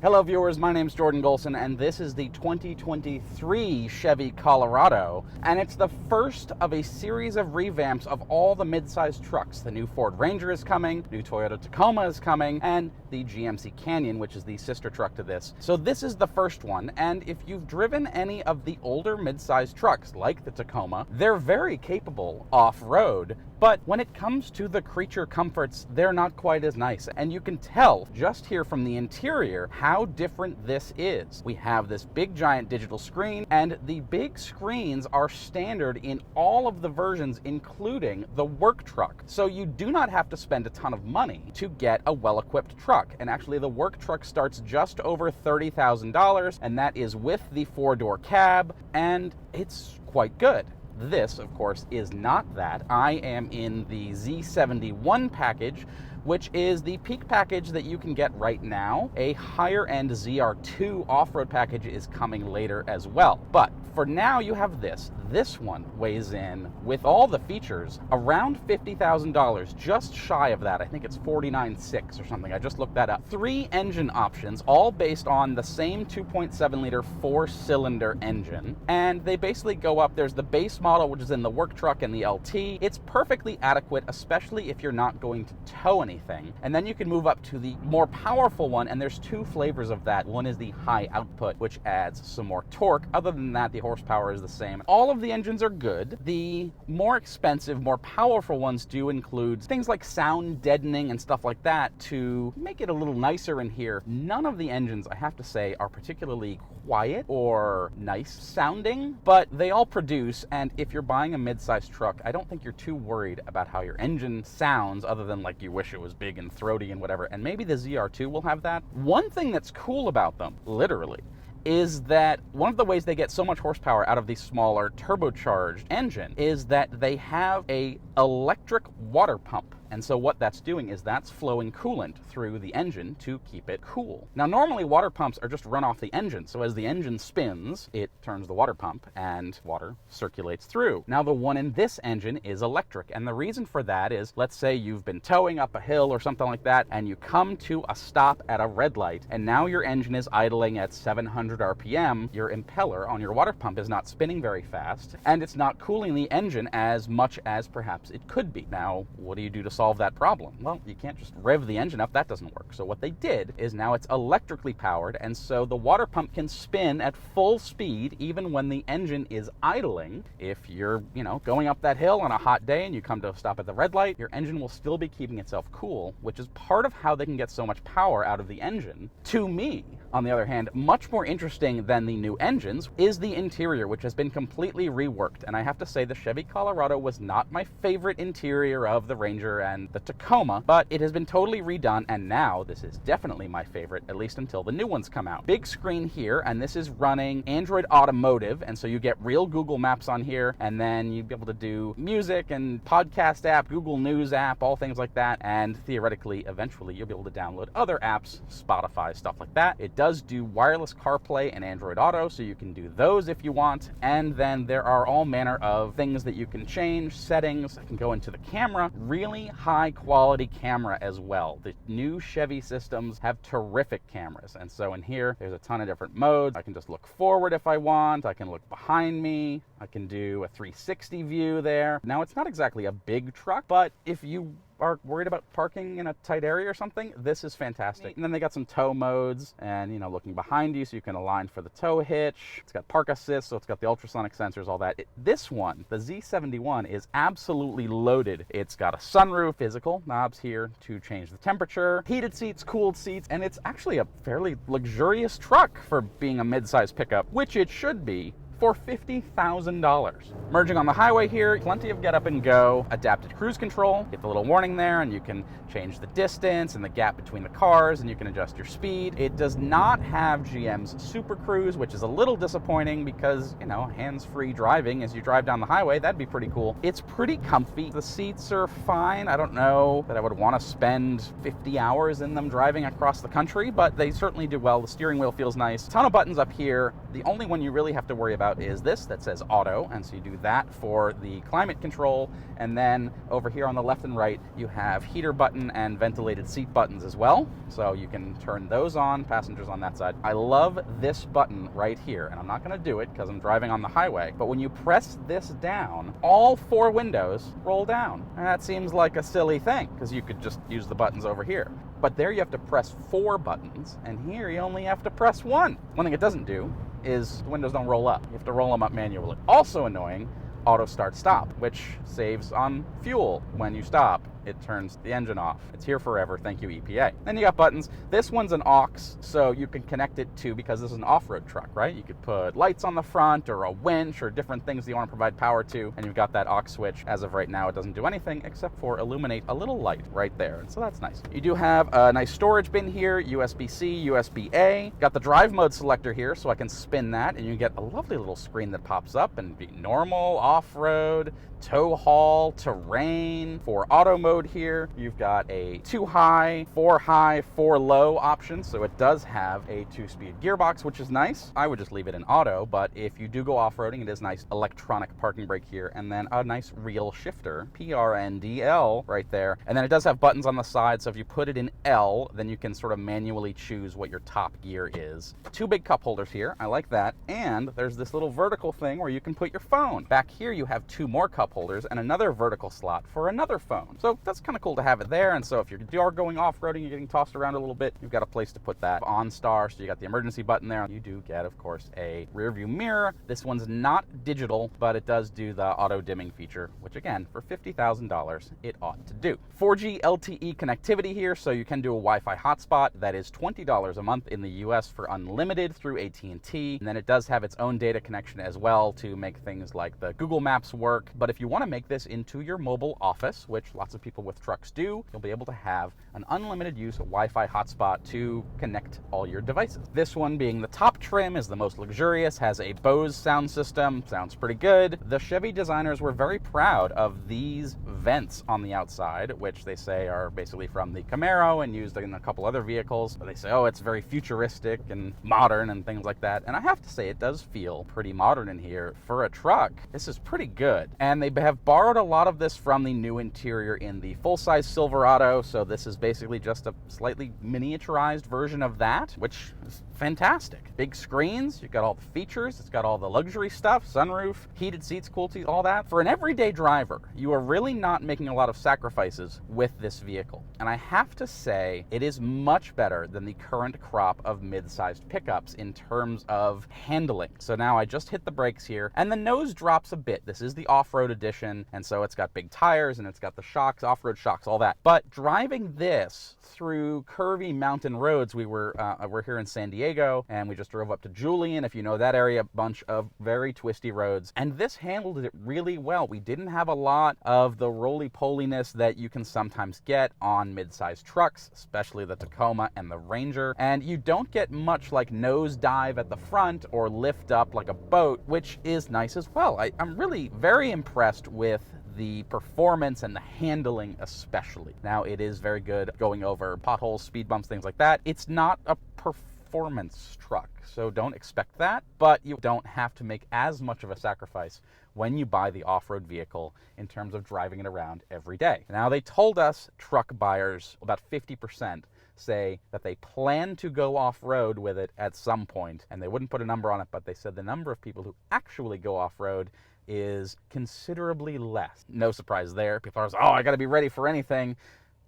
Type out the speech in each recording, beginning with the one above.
Hello viewers, my name's Jordan Golson and this is the 2023 Chevy Colorado, and it's the first of a series of revamps of all the mid-sized trucks. The new Ford Ranger is coming, new Toyota Tacoma is coming, and the GMC Canyon, which is the sister truck to this. So this is the first one, and if you've driven any of the older mid-sized trucks like the Tacoma, they're very capable off-road. But when it comes to the creature comforts, they're not quite as nice. And you can tell just here from the interior how different this is. We have this big giant digital screen, and the big screens are standard in all of the versions, including the work truck. So you do not have to spend a ton of money to get a well-equipped truck. And actually the work truck starts just over $30,000, and that is with the four-door cab, and it's quite good. This, of course, is not that. I am in the Z71 package, which is the peak package that you can get right now. A higher-end ZR2 off-road package is coming later as well. But for now, you have this. This one weighs in, with all the features, around $50,000, just shy of that. I think it's $49,600 or something. I just looked that up. 3 engine options, all based on the same 2.7-liter 4-cylinder engine. And they basically go up. There's the base model, which is in the work truck and the LT. It's perfectly adequate, especially if you're not going to tow anything. And then you can move up to the more powerful one, and there's 2 flavors of that. One is the high output, which adds some more torque. Other than that, the horsepower is the same. All of the engines are good. The more expensive, more powerful ones do include things like sound deadening and stuff like that to make it a little nicer in here. None of the engines, I have to say, are particularly quiet or nice sounding, but they all produce, and if you're buying a mid-sized truck, I don't think you're too worried about how your engine sounds, other than like you wish it was big and throaty and whatever, and maybe the ZR2 will have that. One thing that's cool about them, literally, is that one of the ways they get so much horsepower out of the smaller turbocharged engine is that they have a electric water pump. And so what that's doing is that's flowing coolant through the engine to keep it cool. Now, normally water pumps are just run off the engine. So as the engine spins, it turns the water pump and water circulates through. Now, the one in this engine is electric. And the reason for that is, let's say you've been towing up a hill or something like that, and you come to a stop at a red light, and now your engine is idling at 700 RPM. Your impeller on your water pump is not spinning very fast, and it's not cooling the engine as much as perhaps it could be. Now, what do you do to solve that problem? Well, you can't just rev the engine up. That doesn't work. So what they did is now it's electrically powered, and so the water pump can spin at full speed even when the engine is idling. If you're, going up that hill on a hot day and you come to a stop at the red light, your engine will still be keeping itself cool, which is part of how they can get so much power out of the engine. To me, on the other hand, much more interesting than the new engines is the interior, which has been completely reworked. And I have to say the Chevy Colorado was not my favorite interior of the Ranger and the Tacoma, but it has been totally redone, and now this is definitely my favorite, at least until the new ones come out. Big screen here, and this is running Android Automotive, and so you get real Google Maps on here, and then you'll be able to do music and podcast app, Google News app, all things like that, and theoretically, eventually, you'll be able to download other apps, Spotify, stuff like that. It does do wireless CarPlay and Android Auto, so you can do those if you want, and then there are all manner of things that you can change, settings. I can go into the camera, really high quality camera as well. The new Chevy systems have terrific cameras, and so in here there's a ton of different modes. I can just look forward if I want, I can look behind me, I can do a 360 view there. Now, it's not exactly a big truck, but if you are worried about parking in a tight area or something, this is fantastic. And then they got some tow modes, and looking behind you so you can align for the tow hitch. It's got park assist, so it's got the ultrasonic sensors, all that. This one, the Z71, is absolutely loaded. It's got a sunroof, physical knobs here to change the temperature, heated seats, cooled seats, and it's actually a fairly luxurious truck for being a mid-size pickup, which it should be, for $50,000. Merging on the highway here, plenty of get up and go, adaptive cruise control, get the little warning there, and you can change the distance and the gap between the cars, and you can adjust your speed. It does not have GM's Super Cruise, which is a little disappointing because, hands-free driving as you drive down the highway, that'd be pretty cool. It's pretty comfy. The seats are fine. I don't know that I would want to spend 50 hours in them driving across the country, but they certainly do well. The steering wheel feels nice. A ton of buttons up here. The only one you really have to worry about about is this that says auto, and so you do that for the climate control, and then over here on the left and right you have heater button and ventilated seat buttons as well, so you can turn those on, passengers on that side. I love this button right here, and I'm not going to do it because I'm driving on the highway, but when you press this down, all 4 windows roll down. And that seems like a silly thing because you could just use the buttons over here. But there you have to press 4 buttons, and here you only have to press 1. One thing it doesn't do is the windows don't roll up. You have to roll them up manually. Also annoying, auto start stop, which saves on fuel when you stop. It turns the engine off. It's here forever, thank you EPA. Then you got buttons. This one's an aux, so you can connect it to, because this is an off-road truck, right? You could put lights on the front or a winch or different things that you want to provide power to, and you've got that aux switch. As of right now, it doesn't do anything except for illuminate a little light right there, and so that's nice. You do have a nice storage bin here, USB-C, USB-A. Got the drive mode selector here, so I can spin that, and you get a lovely little screen that pops up and be normal, off-road, tow haul, terrain. For auto mode here, you've got a 2 high, 4 low option, so it does have a 2-speed gearbox, which is nice. I would just leave it in auto, but if you do go off-roading, it is nice electronic parking brake here, and then a nice real shifter, PRNDL right there. And then it does have buttons on the side, so if you put it in L, then you can sort of manually choose what your top gear is. 2 big cup holders here, I like that, and there's this little vertical thing where you can put your phone. Back here you have 2 more cup holders and another vertical slot for another phone. So that's kind of cool to have it there, and so if you are going off-roading, you're getting tossed around a little bit, you've got a place to put that. OnStar, so you got the emergency button there. You do get, of course, a rear view mirror. This one's not digital, but it does do the auto dimming feature, which again, for $50,000, it ought to do. 4G LTE connectivity here, so you can do a Wi-Fi hotspot. That is $20 a month in the US for unlimited through AT&T, and then it does have its own data connection as well to make things like the Google Maps work. But if you want to make this into your mobile office, which lots of people with trucks do, you'll be able to have an unlimited use Wi-Fi hotspot to connect all your devices. This one, being the top trim, is the most luxurious, has a Bose sound system, sounds pretty good. The Chevy designers were very proud of these vents on the outside, which they say are basically from the Camaro and used in a couple other vehicles. They say, oh, it's very futuristic and modern and things like that. And I have to say, it does feel pretty modern in here. For a truck, this is pretty good. And they have borrowed a lot of this from the new interior in the full-size Silverado, so this is basically just a slightly miniaturized version of that, which is fantastic. Big screens, you've got all the features, it's got all the luxury stuff, sunroof, heated seats, cool seats, all that. For an everyday driver, you are really not making a lot of sacrifices with this vehicle. And I have to say, it is much better than the current crop of mid-sized pickups in terms of handling. So now I just hit the brakes here, and the nose drops a bit. This is the off-road edition, and so it's got big tires, and it's got the shocks, off-road shocks, all that. But driving this through curvy mountain roads, we're here in San Diego, and we just drove up to Julian. If you know that area, a bunch of very twisty roads, and this handled it really well. We didn't have a lot of the roly-poliness that you can sometimes get on mid-sized trucks, especially the Tacoma and the Ranger, and you don't get much like nose dive at the front or lift up like a boat, which is nice as well. I'm really very impressed with the performance and the handling especially. Now, it is very good going over potholes, speed bumps, things like that. It's not a performance truck, so don't expect that, but you don't have to make as much of a sacrifice when you buy the off-road vehicle in terms of driving it around every day. Now, they told us truck buyers, about 50%, say that they plan to go off-road with it at some point, and they wouldn't put a number on it, but they said the number of people who actually go off-road is considerably less. No surprise there. People are saying, oh, I got to be ready for anything,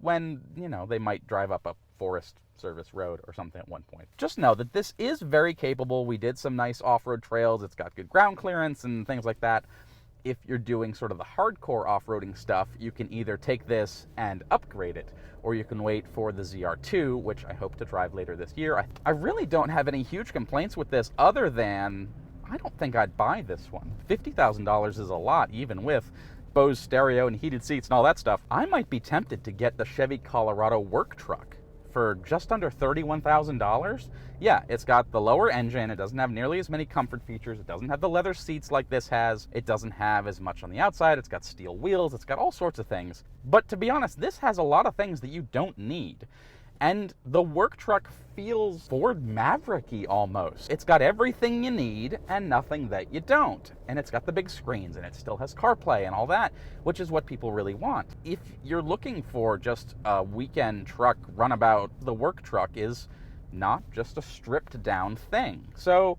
when, you know, they might drive up a Forest Service road or something at one point. Just know that this is very capable. We did some nice off-road trails. It's got good ground clearance and things like that. If you're doing sort of the hardcore off-roading stuff, you can either take this and upgrade it, or you can wait for the ZR2, which I hope to drive later this year. I really don't have any huge complaints with this other than I don't think I'd buy this one. $50,000 is a lot, even with Bose stereo and heated seats and all that stuff. I might be tempted to get the Chevy Colorado work truck for just under $31,000. Yeah, it's got the lower engine. It doesn't have nearly as many comfort features. It doesn't have the leather seats like this has. It doesn't have as much on the outside. It's got steel wheels. It's got all sorts of things. But to be honest, this has a lot of things that you don't need. And the work truck feels Ford Maverick-y almost. It's got everything you need and nothing that you don't. And it's got the big screens, and it still has CarPlay and all that, which is what people really want. If you're looking for just a weekend truck runabout, the work truck is not just a stripped down thing. So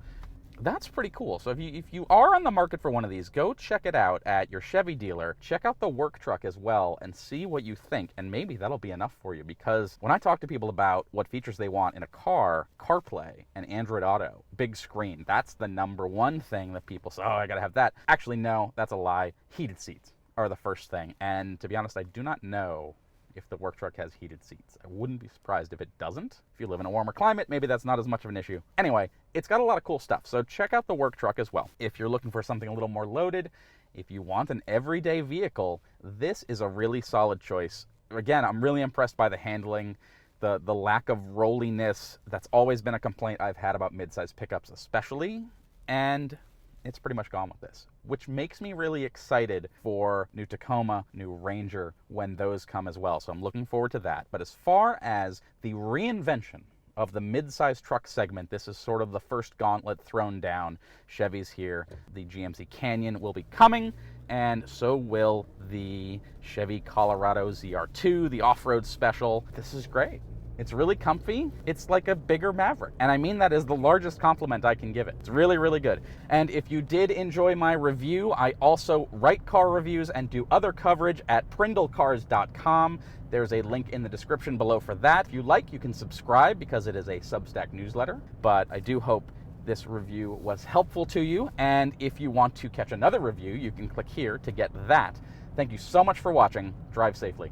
that's pretty cool. So if you are on the market for one of these, go check it out at your Chevy dealer. Check out the work truck as well and see what you think, and maybe that'll be enough for you, because when I talk to people about what features they want in a car, CarPlay and Android Auto, big screen, that's the number one thing that people say, oh, I gotta have that. Actually, no, that's a lie. Heated seats are the first thing, and to be honest, I do not know if the work truck has heated seats. I wouldn't be surprised if it doesn't. If you live in a warmer climate, maybe that's not as much of an issue. Anyway, it's got a lot of cool stuff, so check out the work truck as well. If you're looking for something a little more loaded, if you want an everyday vehicle, this is a really solid choice. Again, I'm really impressed by the handling, the lack of rolliness. That's always been a complaint I've had about midsize pickups especially, and it's pretty much gone with this, which makes me really excited for new Tacoma, new Ranger, when those come as well. So I'm looking forward to that. But as far as the reinvention of the mid-size truck segment, this is sort of the first gauntlet thrown down. Chevy's here. The GMC Canyon will be coming, and so will the Chevy Colorado ZR2, the off-road special. This is great. It's really comfy. It's like a bigger Maverick. And I mean that as the largest compliment I can give it. It's really, really good. And if you did enjoy my review, I also write car reviews and do other coverage at prindlecars.com. There's a link in the description below for that. If you like, you can subscribe because it is a Substack newsletter. But I do hope this review was helpful to you. And if you want to catch another review, you can click here to get that. Thank you so much for watching. Drive safely.